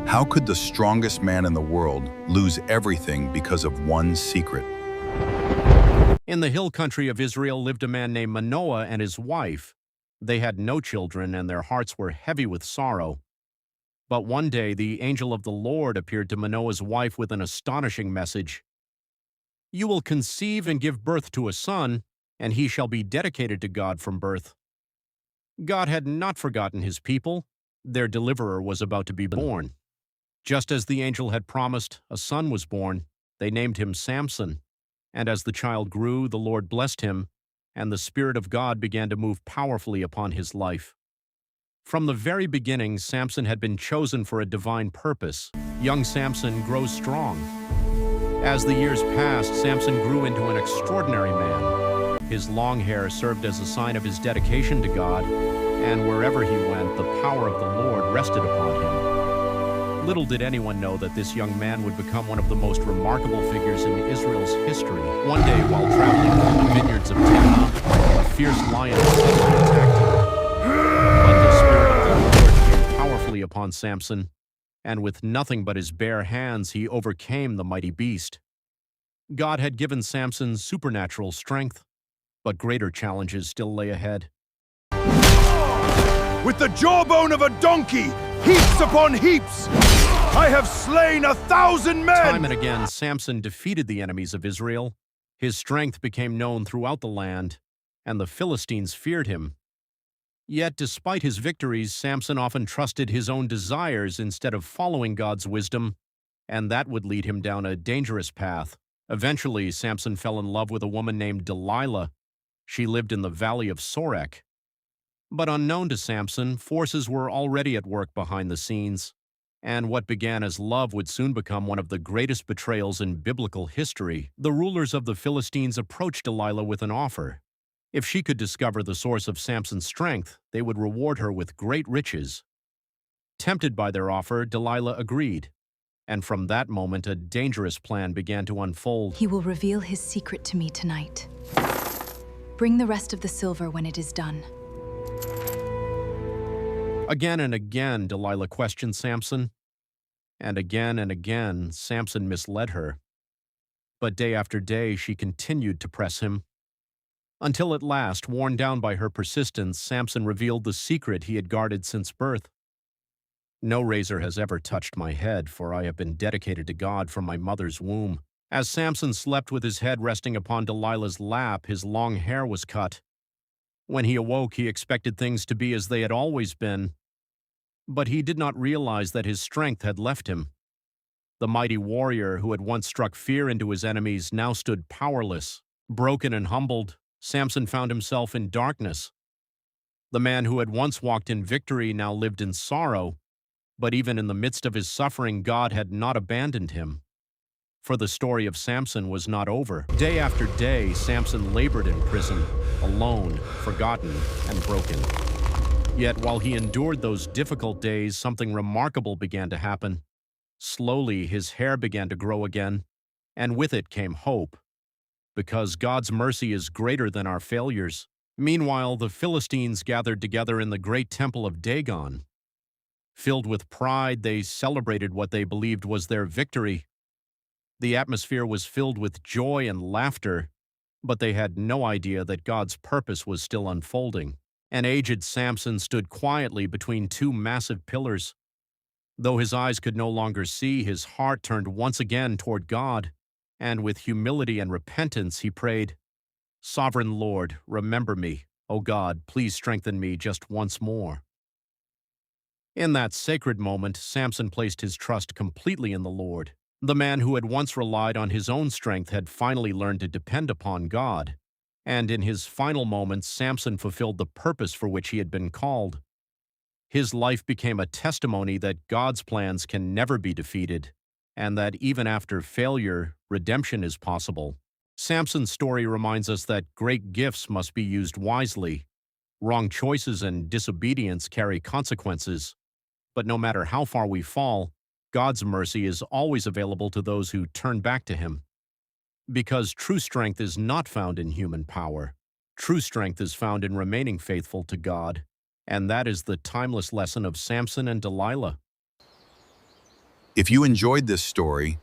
How could the strongest man in the world lose everything because of one secret? In the hill country of Israel lived a man named Manoah and his wife. They had no children, and their hearts were heavy with sorrow. But one day the angel of the Lord appeared to Manoah's wife with an astonishing message. "You will conceive and give birth to a son, and he shall be dedicated to God from birth." God had not forgotten his people. Their deliverer was about to be born. Just as the angel had promised, a son was born. They named him Samson. And as the child grew, the Lord blessed him, and the Spirit of God began to move powerfully upon his life. From the very beginning, Samson had been chosen for a divine purpose. Young Samson grows strong. As the years passed, Samson grew into an extraordinary man. His long hair served as a sign of his dedication to God, and wherever he went, the power of the Lord rested upon him. Little did anyone know that this young man would become one of the most remarkable figures in Israel's history. One day, while traveling through the vineyards of Timnah, a fierce lion suddenly attacked him. But the Spirit of the Lord came powerfully upon Samson, and with nothing but his bare hands, he overcame the mighty beast. God had given Samson supernatural strength, but greater challenges still lay ahead. With the jawbone of a donkey, heaps upon heaps, I have slain 1,000 men! Time and again, Samson defeated the enemies of Israel. His strength became known throughout the land, and the Philistines feared him. Yet, despite his victories, Samson often trusted his own desires instead of following God's wisdom, and that would lead him down a dangerous path. Eventually, Samson fell in love with a woman named Delilah. She lived in the valley of Sorek. But unknown to Samson, forces were already at work behind the scenes, and what began as love would soon become one of the greatest betrayals in biblical history. The rulers of the Philistines approached Delilah with an offer. If she could discover the source of Samson's strength, they would reward her with great riches. Tempted by their offer, Delilah agreed, and from that moment a dangerous plan began to unfold. He will reveal his secret to me tonight. Bring the rest of the silver when it is done. Again and again, Delilah questioned Samson, and again, Samson misled her. But day after day, she continued to press him, until at last, worn down by her persistence, Samson revealed the secret he had guarded since birth. "No razor has ever touched my head, for I have been dedicated to God from my mother's womb." As Samson slept with his head resting upon Delilah's lap, his long hair was cut. When he awoke, he expected things to be as they had always been, but he did not realize that his strength had left him. The mighty warrior who had once struck fear into his enemies now stood powerless. Broken and humbled, Samson found himself in darkness. The man who had once walked in victory now lived in sorrow, but even in the midst of his suffering, God had not abandoned him. For the story of Samson was not over. Day after day, Samson labored in prison, alone, forgotten, and broken. Yet while he endured those difficult days, something remarkable began to happen. Slowly, his hair began to grow again, and with it came hope, because God's mercy is greater than our failures. Meanwhile, the Philistines gathered together in the great temple of Dagon. Filled with pride, they celebrated what they believed was their victory. The atmosphere was filled with joy and laughter, but they had no idea that God's purpose was still unfolding. An aged Samson stood quietly between two massive pillars. Though his eyes could no longer see, his heart turned once again toward God, and with humility and repentance he prayed, "Sovereign Lord, remember me. O God, please strengthen me just once more." In that sacred moment, Samson placed his trust completely in the Lord. The man who had once relied on his own strength had finally learned to depend upon God. And in his final moments, Samson fulfilled the purpose for which he had been called. His life became a testimony that God's plans can never be defeated, and that even after failure, redemption is possible. Samson's story reminds us that great gifts must be used wisely. Wrong choices and disobedience carry consequences. But no matter how far we fall, God's mercy is always available to those who turn back to Him. Because true strength is not found in human power. True strength is found in remaining faithful to God, and that is the timeless lesson of Samson and Delilah. If you enjoyed this story,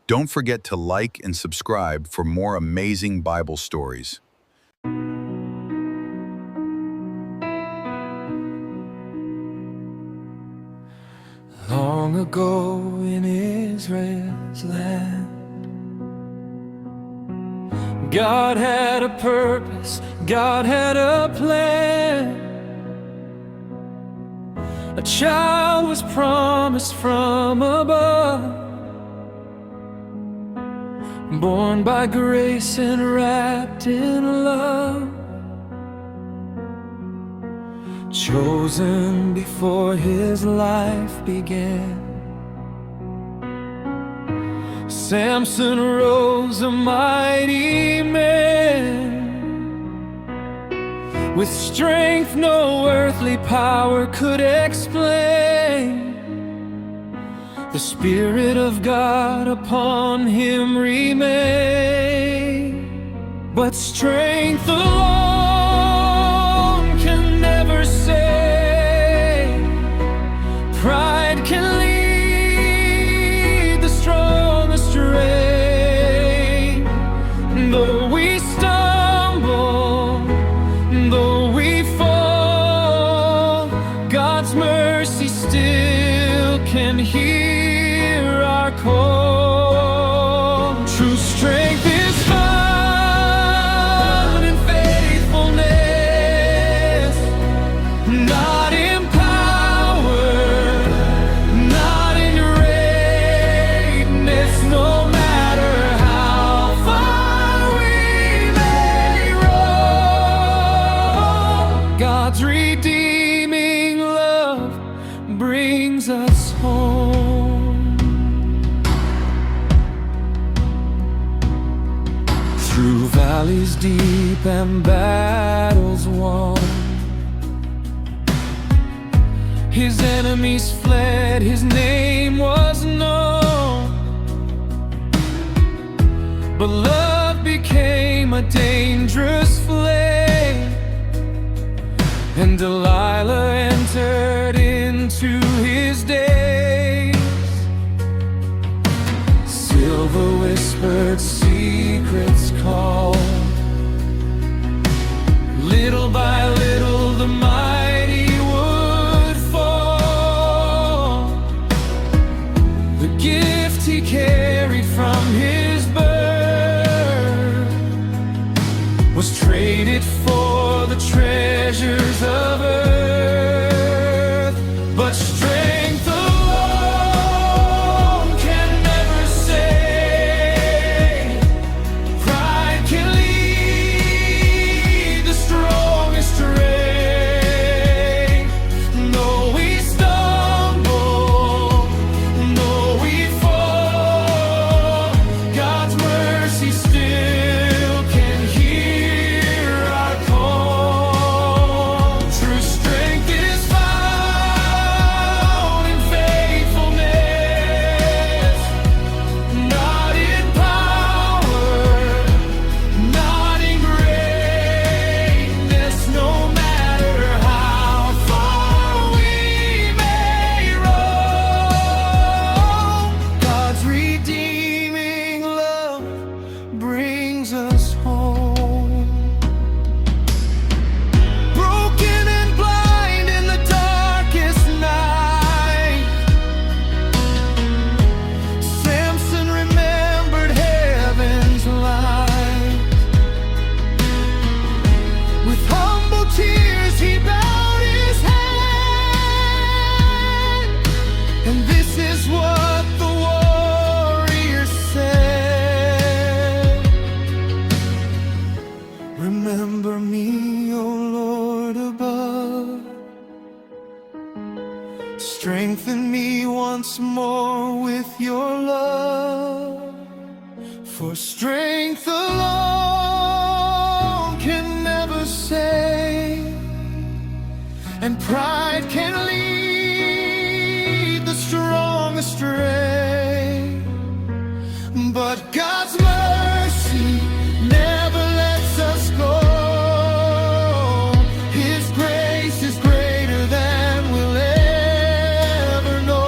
don't forget to like and subscribe for more amazing Bible stories. Long ago in Israel's land, God had a purpose, God had a plan. A child was promised from above, born by grace and wrapped in love, chosen before his life began. Samson rose a mighty man, with strength no earthly power could explain. The Spirit of God upon him remained, but strength alone can never save. Pride can lead the strong astray. Though we stumble, though we fall, God's mercy still can hear our call. True strength is found in faithfulness, not in power, not in greatness. No matter how far we may roam, God's redeeming love brings us home. Through valleys deep and battles won, his enemies fled, his name was known. But love became a dangerous flame, and Delilah entered into his days. Silver whispered, secrets called. Little by little the mighty would fall. The gift he carried from his birth was traded for the treasures of earth. But strength alone can never save. Pride can lead the strongest astray. Though we stumble, though we fall, God's mercy still can hear our call. True strength is found in faithfulness, not in power, not in greatness. No matter how far we may roam, God's redeeming love brings us home. Broken and blind in the darkest night, Samson remembered heaven's light. With humble tears he bowed his head, and this is what the warrior said: remember me, O Lord above. Strengthen me once more with your love. For strength alone can never save, and pride can lead the strong astray. But God's mercy never lets us go. His grace is greater than we'll ever know.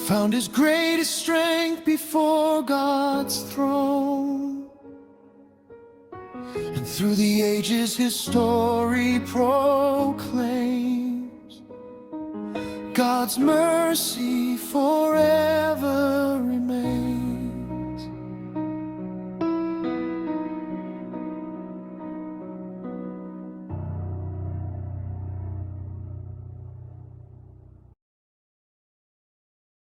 found his greatest strength before God's throne. And through the ages his story proclaims God's mercy forever